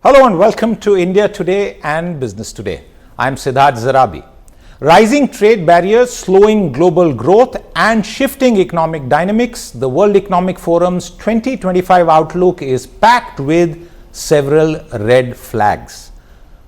Hello and welcome to India Today and Business Today. I'm Siddharth Zarabi. Rising trade barriers, slowing global growth and shifting economic dynamics, the World Economic Forum's 2025 outlook is packed with several red flags.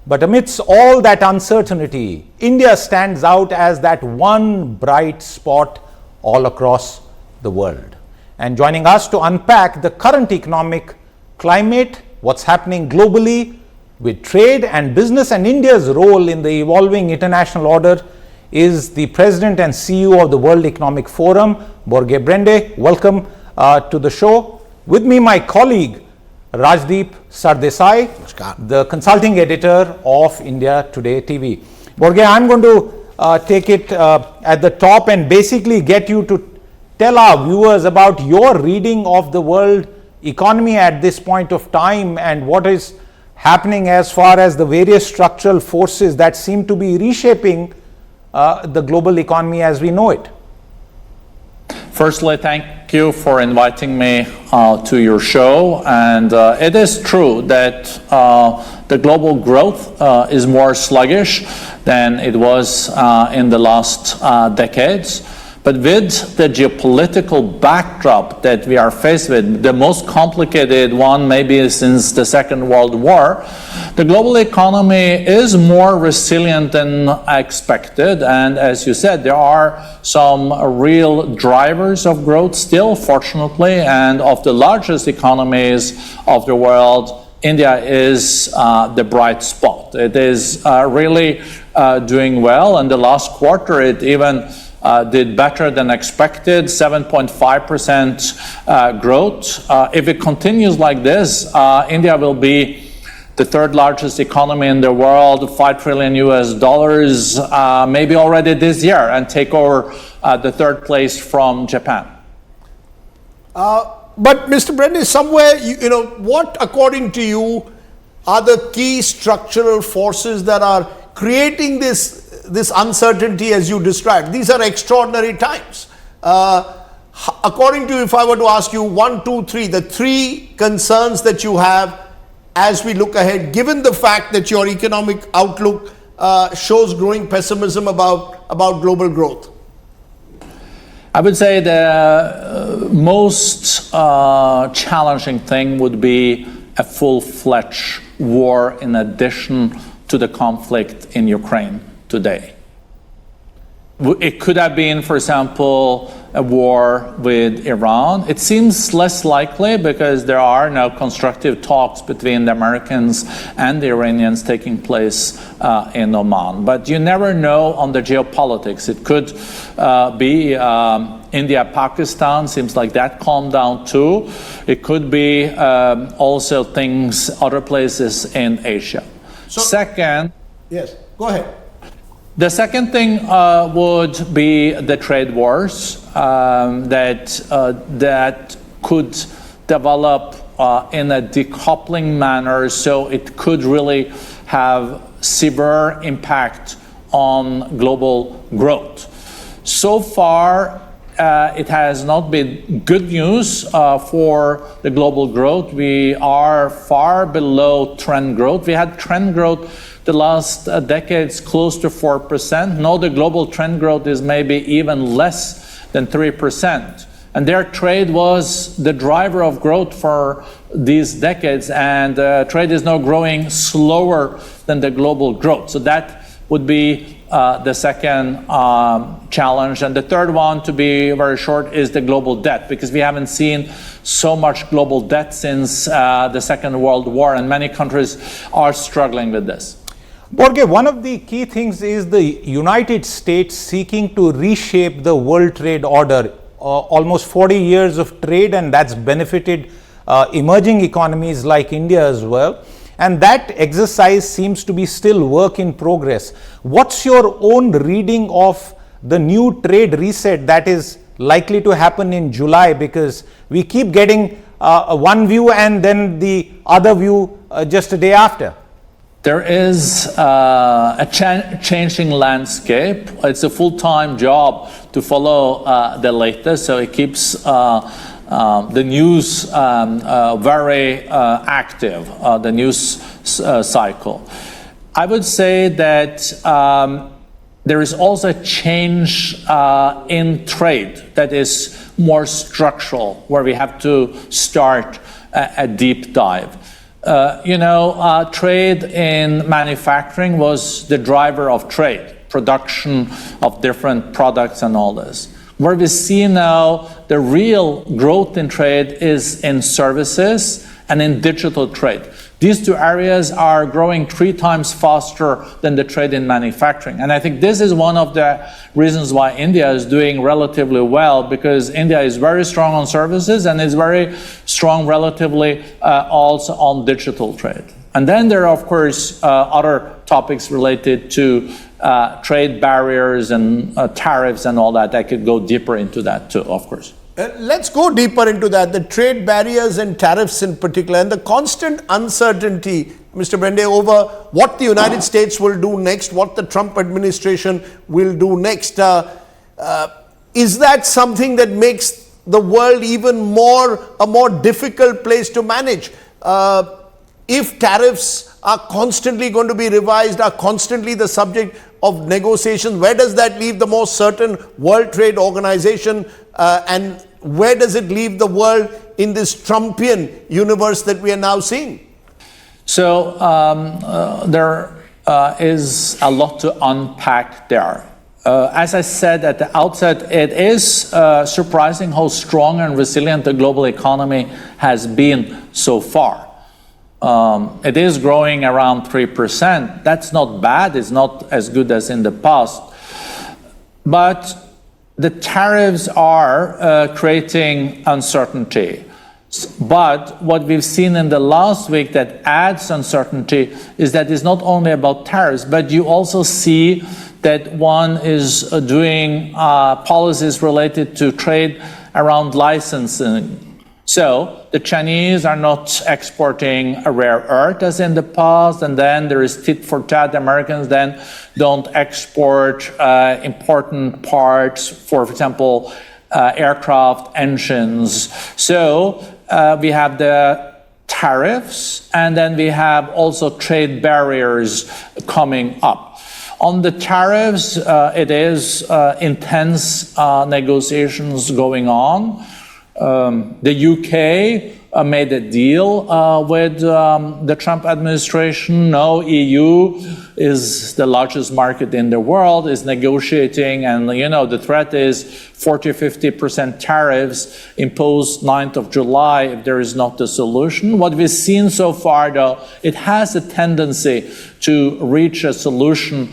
But amidst all that uncertainty, India stands out as that one bright spot all across the world. And joining us to unpack the current economic climate, what's happening globally with trade and business and India's role in the evolving international order is the President and CEO of the World Economic Forum, Borge Brende. Welcome to the show. With me, my colleague, Rajdeep Sardesai, the consulting editor of India Today TV. Borge, I'm going to take it at the top and basically get you to tell our viewers about your reading of the world economy at this point of time and what is happening as far as the various structural forces that seem to be reshaping the global economy as we know it. Firstly, thank you for inviting me to your show. And it is true that the global growth is more sluggish than it was in the last decades. But with the geopolitical backdrop that we are faced with, the most complicated one maybe since the Second World War, the global economy is more resilient than expected. And as you said, there are some real drivers of growth still, fortunately, and of the largest economies of the world, India is the bright spot. It is really doing well. In the last quarter, it even did better than expected, 7.5% growth. If it continues like this, India will be the third largest economy in the world, $5 trillion maybe already this year, and take over the third place from Japan. But Mr. Brende, somewhere, what according to you are the key structural forces that are creating this uncertainty as you described? These are extraordinary times. According to you, if I were to ask you 1, 2, 3, the three concerns that you have as we look ahead, given the fact that your economic outlook shows growing pessimism about global growth. I would say the most challenging thing would be a full-fledged war in addition to the conflict in Ukraine today. It could have been, for example, a war with Iran. It seems less likely because there are now constructive talks between the Americans and the Iranians taking place in Oman. But you never know on the geopolitics. It could be India-Pakistan, seems like that calmed down too. It could be also things, other places in Asia. Second, yes, go ahead. The second thing would be the trade wars that could develop in a decoupling manner, so it could really have severe impact on global growth. So far, it has not been good news for the global growth. We are far below trend growth. We had trend growth the last decades close to 4%. Now the global trend growth is maybe even less than 3%. And their trade was the driver of growth for these decades, and trade is now growing slower than the global growth. So that would be the second challenge. And the third one, to be very short, is the global debt, because we haven't seen so much global debt since the Second World War, and many countries are struggling with this. Borge, one of the key things is the United States seeking to reshape the world trade order. Almost 40 years of trade, and that's benefited emerging economies like India as well. And that exercise seems to be still work in progress. What's your own reading of the new trade reset that is likely to happen in July? Because we keep getting one view and then the other view just a day after. There is a changing landscape. It's a full-time job to follow the latest, so it keeps the news very active, the news cycle. I would say that there is also a change in trade that is more structural, where we have to start a deep dive. Trade in manufacturing was the driver of trade, production of different products and all this. Where we see now the real growth in trade is in services and in digital trade. These two areas are growing 3 times faster than the trade in manufacturing. And I think this is one of the reasons why India is doing relatively well, because India is very strong on services and is very strong relatively also on digital trade. And then there are, of course, other topics related to trade barriers and tariffs and all that. I could go deeper into that too, of course. Let's go deeper into that, the trade barriers and tariffs in particular, and the constant uncertainty, Mr. Brende, over what the United States will do next, what the Trump administration will do next. Is that something that makes the world even a more difficult place to manage? If tariffs are constantly going to be revised, are constantly the subject of negotiations, where does that leave the most certain World Trade Organization, and where does it leave the world in this Trumpian universe that we are now seeing? So there is a lot to unpack there. As I said at the outset, it is surprising how strong and resilient the global economy has been so far. It is growing around 3%. That's not bad. It's not as good as in the past. But the tariffs are creating uncertainty. But what we've seen in the last week that adds uncertainty is that it's not only about tariffs, but you also see that one is doing policies related to trade around licensing. So the Chinese are not exporting a rare earth as in the past, and then there is tit for tat. Americans then don't export important parts, for example, aircraft engines. So we have the tariffs, and then we have also trade barriers coming up. On the tariffs, it is intense negotiations going on. The UK made a deal with the Trump administration. Now EU is the largest market in the world, is negotiating, and the threat is 40-50% tariffs imposed 9th of July if there is not a solution. What we've seen so far, though, it has a tendency to reach a solution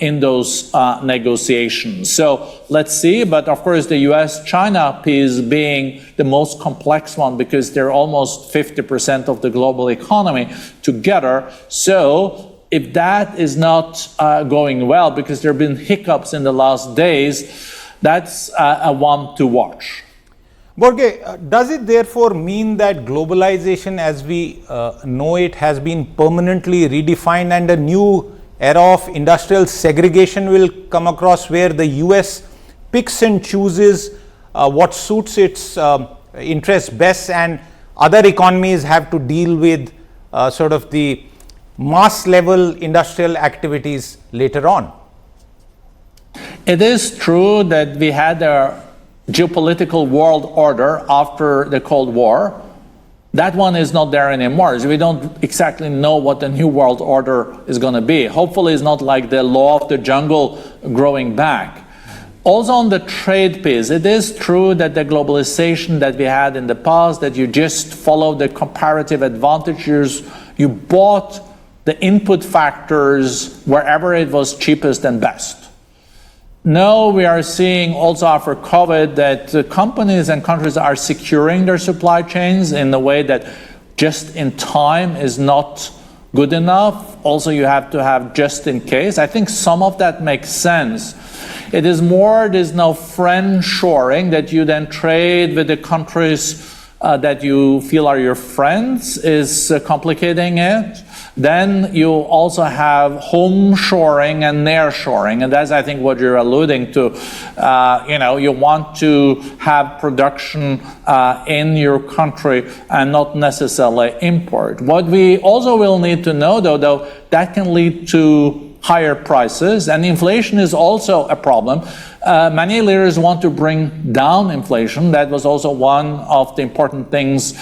in those negotiations. So let's see, but of course the US-China piece being the most complex one, because they're almost 50% of the global economy together. So if that is not going well, because there have been hiccups in the last days, that's a one to watch. Borge, does it therefore mean that globalization as we know it has been permanently redefined, and a new era of industrial segregation will come across, where the US picks and chooses what suits its interests best, and other economies have to deal with sort of the mass level industrial activities later on? It is true that we had a geopolitical world order after the Cold War. That one is not there anymore. So we don't exactly know what the new world order is going to be. Hopefully it's not like the law of the jungle growing back. Also on the trade piece, it is true that the globalization that we had in the past, that you just follow the comparative advantages, you bought the input factors wherever it was cheapest and best. Now we are seeing also after COVID that companies and countries are securing their supply chains in a way that just in time is not good enough. Also you have to have just in case. I think some of that makes sense. It is more, there's no friend shoring, that you then trade with the countries that you feel are your friends, is complicating it. Then you also have home shoring and near shoring, and that's, I think, what you're alluding to. You want to have production in your country and not necessarily import. What we also will need to know, though, that can lead to higher prices, and inflation is also a problem. Many leaders want to bring down inflation. That was also one of the important things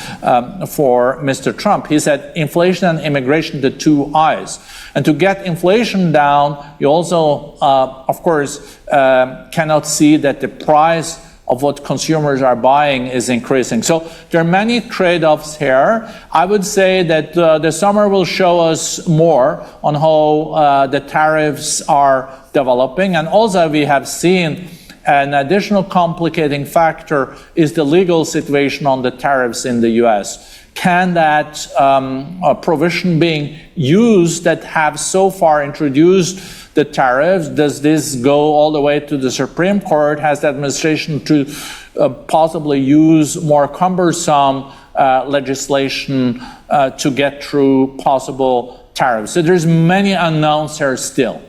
for Mr. Trump. He said inflation and immigration, the two I's. And to get inflation down, you also, of course, cannot see that the price of what consumers are buying is increasing. So there are many trade-offs here. I would say that the summer will show us more on how the tariffs are developing. And also we have seen an additional complicating factor is the legal situation on the tariffs in the US. Can that provision being used that have so far introduced the tariffs, does this go all the way to the Supreme Court? Has the administration to possibly use more cumbersome legislation to get through possible tariffs? So there's many unknowns here still.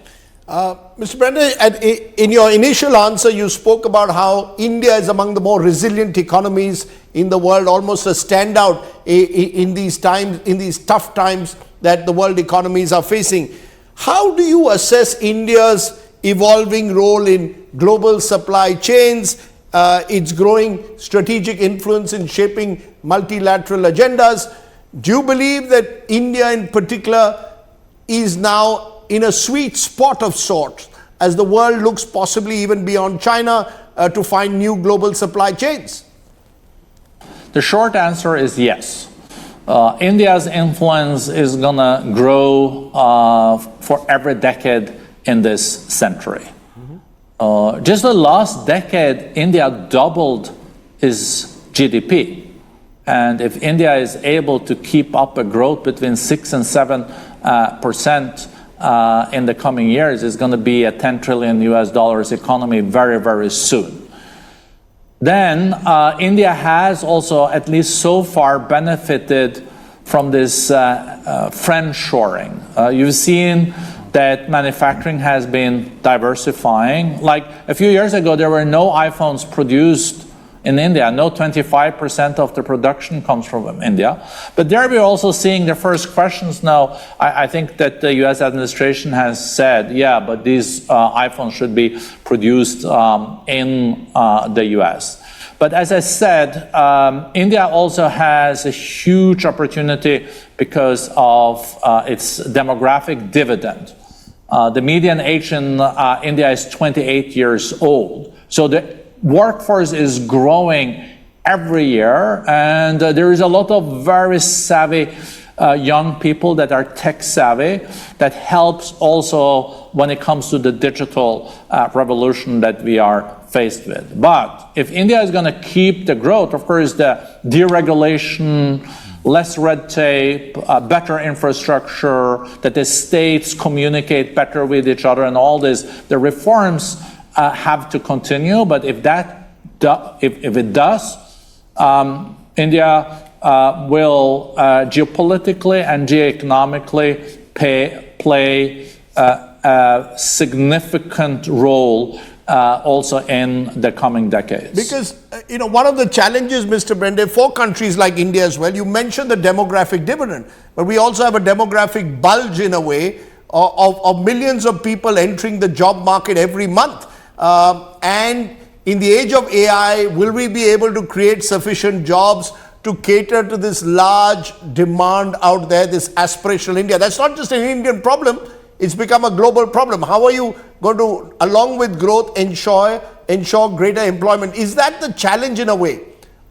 Mr. Brende, in your initial answer, you spoke about how India is among the more resilient economies in the world, almost a standout in these times, in these tough times that the world economies are facing. How do you assess India's evolving role in global supply chains, its growing strategic influence in shaping multilateral agendas? Do you believe that India in particular is now in a sweet spot of sorts as the world looks possibly even beyond China to find new global supply chains? The short answer is yes. India's influence is going to grow for every decade in this century. Just the last decade, India doubled its GDP. And if India is able to keep up a growth between 6 and 7% in the coming years, it's going to be a $10 trillion economy very, very soon. Then India has also, at least so far, benefited from this friendshoring. You've seen that manufacturing has been diversifying. Like a few years ago, there were no iPhones produced in India. No, 25% of the production comes from India. But there we're also seeing the first questions now. I think that the US administration has said, yeah, but these iPhones should be produced in the US. But as I said, India also has a huge opportunity because of its demographic dividend. The median age in India is 28 years old. So the workforce is growing every year, and there is a lot of very savvy young people that are tech savvy that helps also when it comes to the digital revolution that we are faced with. But if India is going to keep the growth, of course, the deregulation, less red tape, better infrastructure, that the states communicate better with each other and all this, the reforms have to continue. But if it does, India will geopolitically and geoeconomically play a significant role also in the coming decades. Because, one of the challenges, Mr. Brende, for countries like India as well, you mentioned the demographic dividend, but we also have a demographic bulge in a way of millions of people entering the job market every month. And in the age of AI, will we be able to create sufficient jobs to cater to this large demand out there, this aspirational India? That's not just an Indian problem. It's become a global problem. How are you going to, along with growth, ensure greater employment? Is that the challenge in a way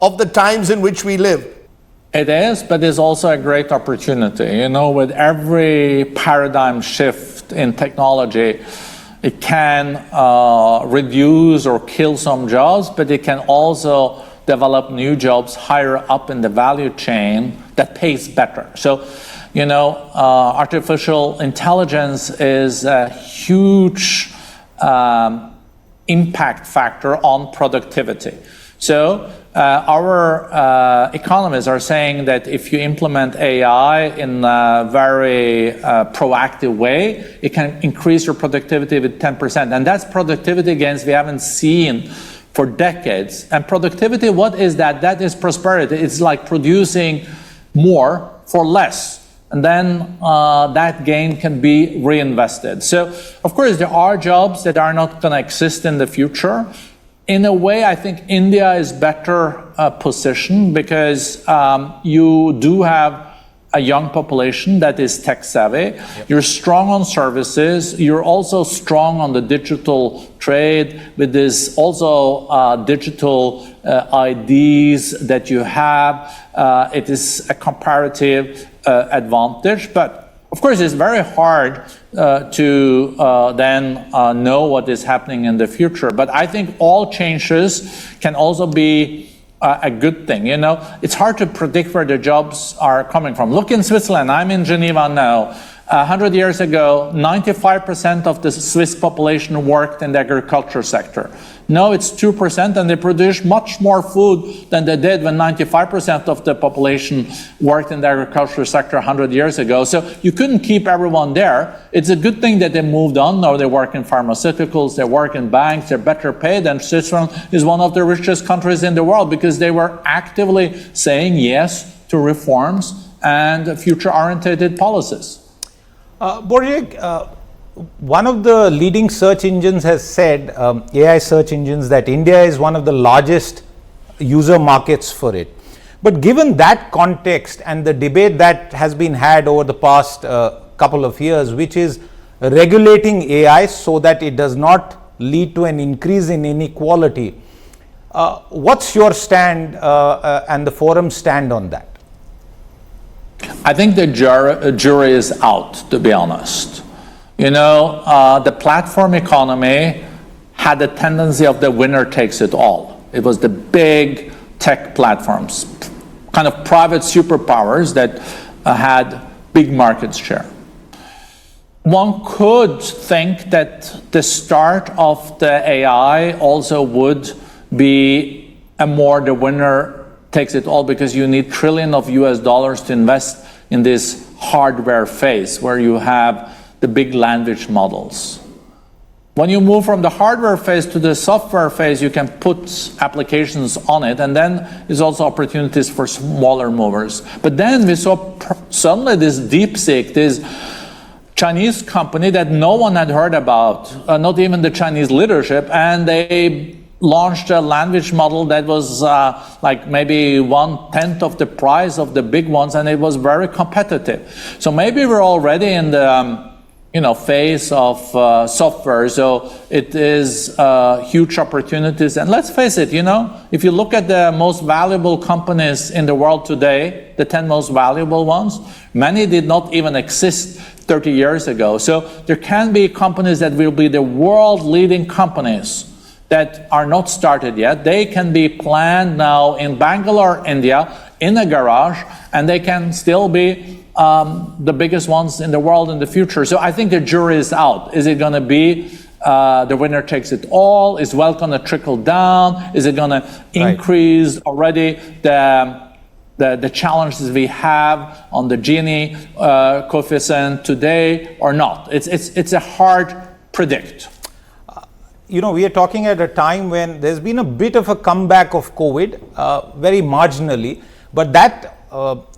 of the times in which we live? It is, but it's also a great opportunity. With every paradigm shift in technology, it can reduce or kill some jobs, but it can also develop new jobs higher up in the value chain that pays better. So, artificial intelligence is a huge impact factor on productivity. So our economists are saying that if you implement AI in a very proactive way, it can increase your productivity with 10%. And that's productivity gains we haven't seen for decades. And productivity, what is that? That is prosperity. It's like producing more for less. And then that gain can be reinvested. So, of course, there are jobs that are not going to exist in the future. In a way, I think India is better positioned because you do have a young population that is tech savvy. Yep. You're strong on services. You're also strong on the digital trade with this also digital IDs that you have. It is a comparative advantage, but of course it's very hard to then know what is happening in the future. But I think all changes can also be a good thing. You know, it's hard to predict where the jobs are coming from. Look in Switzerland. I'm in Geneva now. 100 years ago, 95% of the Swiss population worked in the agriculture sector. Now it's 2%, and they produce much more food than they did when 95% of the population worked in the agriculture sector 100 years ago. So you couldn't keep everyone there. It's a good thing that they moved on. Now they work in pharmaceuticals, they work in banks, they're better paid, and Switzerland is one of the richest countries in the world because they were actively saying yes to reforms and future-oriented policies. Borge, one of the leading search engines has said, AI search engines, that India is one of the largest user markets for it. But given that context and the debate that has been had over the past couple of years, which is regulating AI so that it does not lead to an increase in inequality, what's your stand and the forum's stand on that? I think the jury is out, to be honest. You know, the platform economy had a tendency of the winner takes it all. It was the big tech platforms, kind of private superpowers that had big market share. One could think that the start of the AI also would be a more the winner takes it all, because you need trillions of US dollars to invest in this hardware phase where you have the big language models. When you move from the hardware phase to the software phase, you can put applications on it, and then there's also opportunities for smaller movers. But then we saw suddenly this DeepSeek, this Chinese company that no one had heard about, not even the Chinese leadership, and they launched a language model that was like maybe 1/10 of the price of the big ones, and it was very competitive. So maybe we're already in the phase of software, so it is huge opportunities. And let's face it, if you look at the most valuable companies in the world today, the 10 most valuable ones, many did not even exist 30 years ago. So there can be companies that will be the world-leading companies that are not started yet. They can be planned now in Bangalore, India, in a garage, and they can still be the biggest ones in the world in the future. So I think the jury is out. Is it going to be the winner takes it all? Is wealth going to trickle down? Is it going to increase already the challenges we have on the Gini coefficient today or not? It's a hard predict. We are talking at a time when there's been a bit of a comeback of COVID, very marginally, but that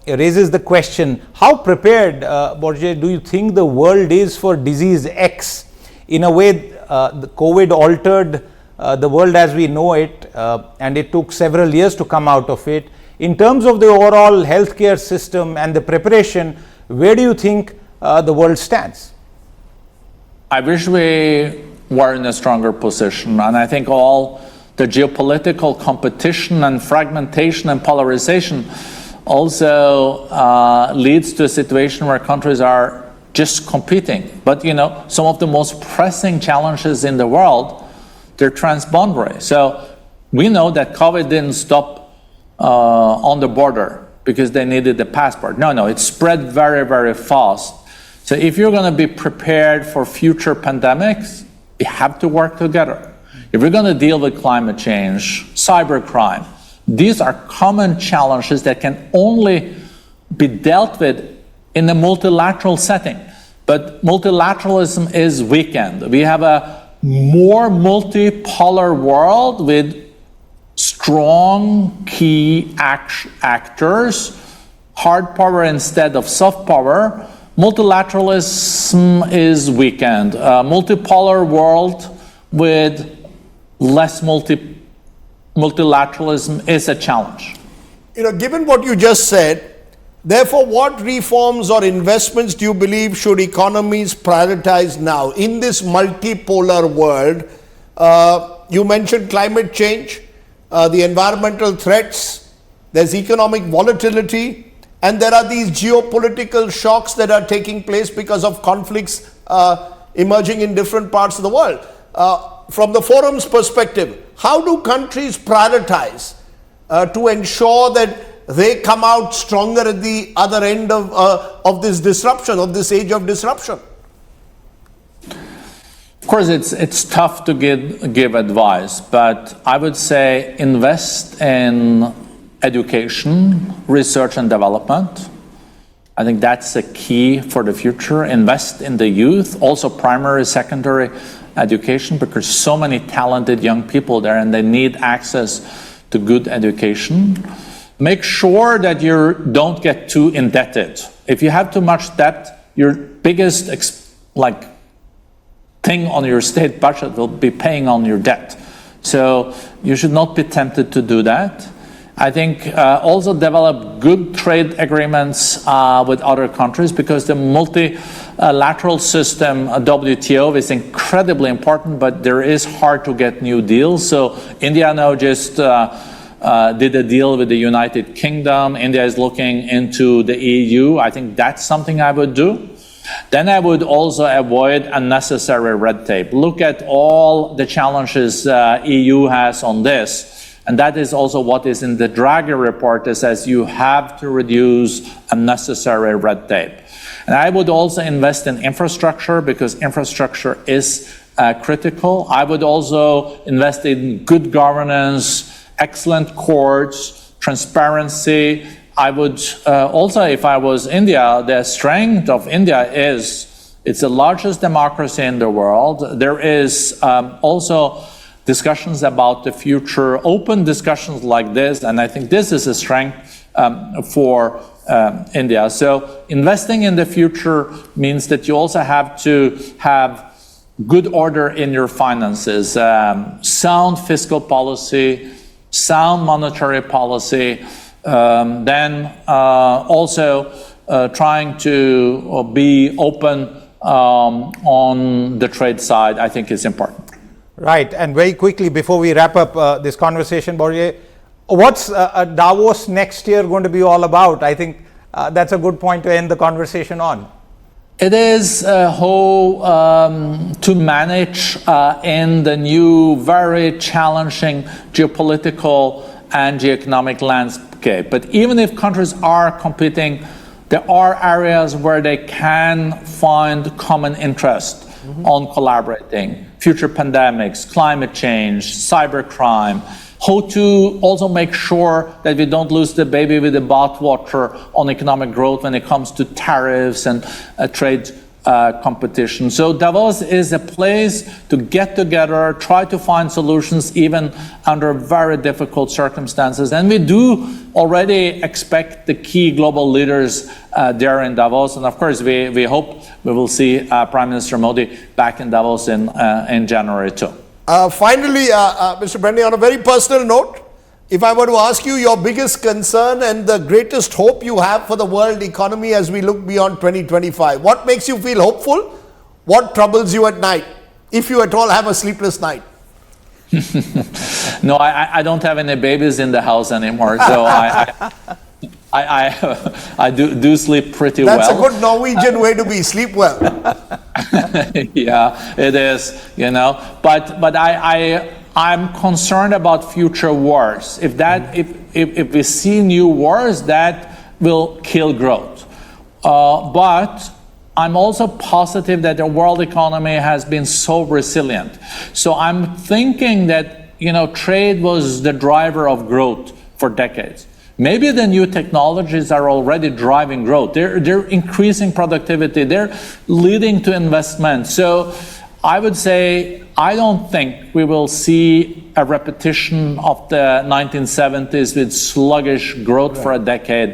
raises the question, how prepared, Borge, do you think the world is for disease X? In a way, the COVID altered the world as we know it, and it took several years to come out of it. In terms of the overall healthcare system and the preparation, where do you think the world stands? I wish we were in a stronger position, and I think all the geopolitical competition and fragmentation and polarization also leads to a situation where countries are just competing. But some of the most pressing challenges in the world, they're transboundary. So we know that COVID didn't stop on the border because they needed the passport. No, it spread very, very fast. So if you're going to be prepared for future pandemics, we have to work together. If we're going to deal with climate change, cybercrime, These are common challenges that can only be dealt with in a multilateral setting. But multilateralism is weakened. We have a more multipolar world with strong key actors, hard power instead of soft power. Multilateralism is weakened. A multipolar world with less multilateralism is a challenge. Given what you just said, therefore, what reforms or investments do you believe should economies prioritize now in this multipolar world? You mentioned climate change, the environmental threats, there's economic volatility, and there are these geopolitical shocks that are taking place because of conflicts emerging in different parts of the world. From the forum's perspective, how do countries prioritize to ensure that they come out stronger at the other end of this disruption, of this age of disruption? Of course, it's tough to give advice, but I would say invest in education, research and development. I think that's the key for the future. Invest in the youth, also primary, secondary education, because so many talented young people there and they need access to good education. Make sure that you don't get too indebted. If you have too much debt, your biggest thing on your state budget will be paying on your debt. So you should not be tempted to do that. I think also develop good trade agreements with other countries, because the multilateral system, WTO, is incredibly important, but there is hard to get new deals. So India now just did a deal with the United Kingdom. India is looking into the EU. I think that's something I would do. Then I would also avoid unnecessary red tape. Look at all the challenges EU has on this. And that is also what is in the Draghi report that says you have to reduce unnecessary red tape. And I would also invest in infrastructure, because infrastructure is critical. I would also invest in good governance, excellent courts, transparency. I would also, if I was India, the strength of India is it's the largest democracy in the world. There is also discussions about the future, open discussions like this, and I think this is a strength for India. So investing in the future means that you also have to have good order in your finances, sound fiscal policy, sound monetary policy, then also trying to be open on the trade side, I think is important. Right, and very quickly before we wrap up this conversation, Borge, what's Davos next year going to be all about? I think that's a good point to end the conversation on. It is how to manage in the new, very challenging geopolitical and geoeconomic landscape. But even if countries are competing, there are areas where they can find common interest on collaborating. Future pandemics, climate change, cybercrime, how to also make sure that we don't lose the baby with the bathwater on economic growth when it comes to tariffs and trade competition. So Davos is a place to get together, try to find solutions even under very difficult circumstances. And we do already expect the key global leaders there in Davos. And of course, we hope we will see Prime Minister Modi back in Davos in January too. Finally, Mr. Brende, on a very personal note, if I were to ask you your biggest concern and the greatest hope you have for the world economy as we look beyond 2025, what makes you feel hopeful? What troubles you at night, if you at all have a sleepless night? No, I don't have any babies in the house anymore, so I do sleep pretty well. That's a good Norwegian way to be, sleep well. Yeah, it is, but I'm concerned about future wars. If we see new wars, that will kill growth. But I'm also positive that the world economy has been so resilient. So I'm thinking that trade was the driver of growth for decades. Maybe the new technologies are already driving growth. They're increasing productivity. They're leading to investment. So I would say I don't think we will see a repetition of the 1970s with sluggish growth for a decade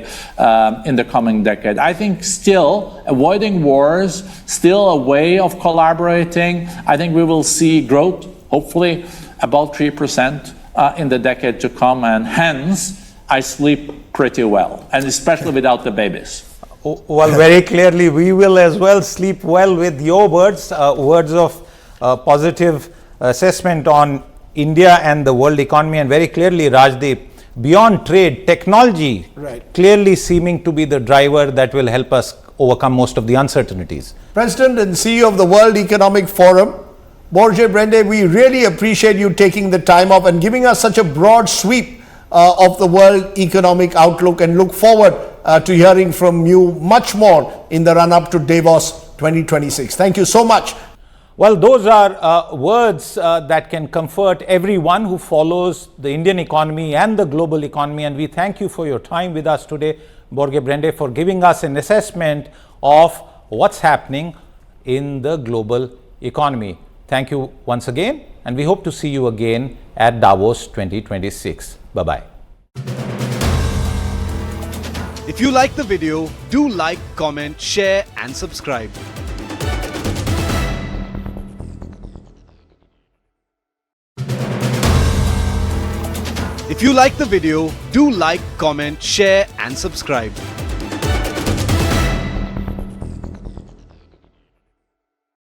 in the coming decade. I think still avoiding wars, still a way of collaborating. I think we will see growth, hopefully about 3% in the decade to come, and hence I sleep pretty well, and especially without the babies. Well, very clearly, we will as well sleep well with your words, words of positive assessment on India and the world economy, and very clearly, Rajdeep, beyond trade, technology clearly seeming to be the driver that will help us overcome most of the uncertainties. President and CEO of the World Economic Forum, Borge Brende, we really appreciate you taking the time off and giving us such a broad sweep of the world economic outlook, and look forward to hearing from you much more in the run-up to Davos 2026. Thank you so much. Well, those are words that can comfort everyone who follows the Indian economy and the global economy, and we thank you for your time with us today, Borge Brende, for giving us an assessment of what's happening in the global economy. Thank you once again, and we hope to see you again at Davos 2026. Bye-bye. If you like the video, do like, comment, share and subscribe. If you like the video, do like, comment, share and subscribe.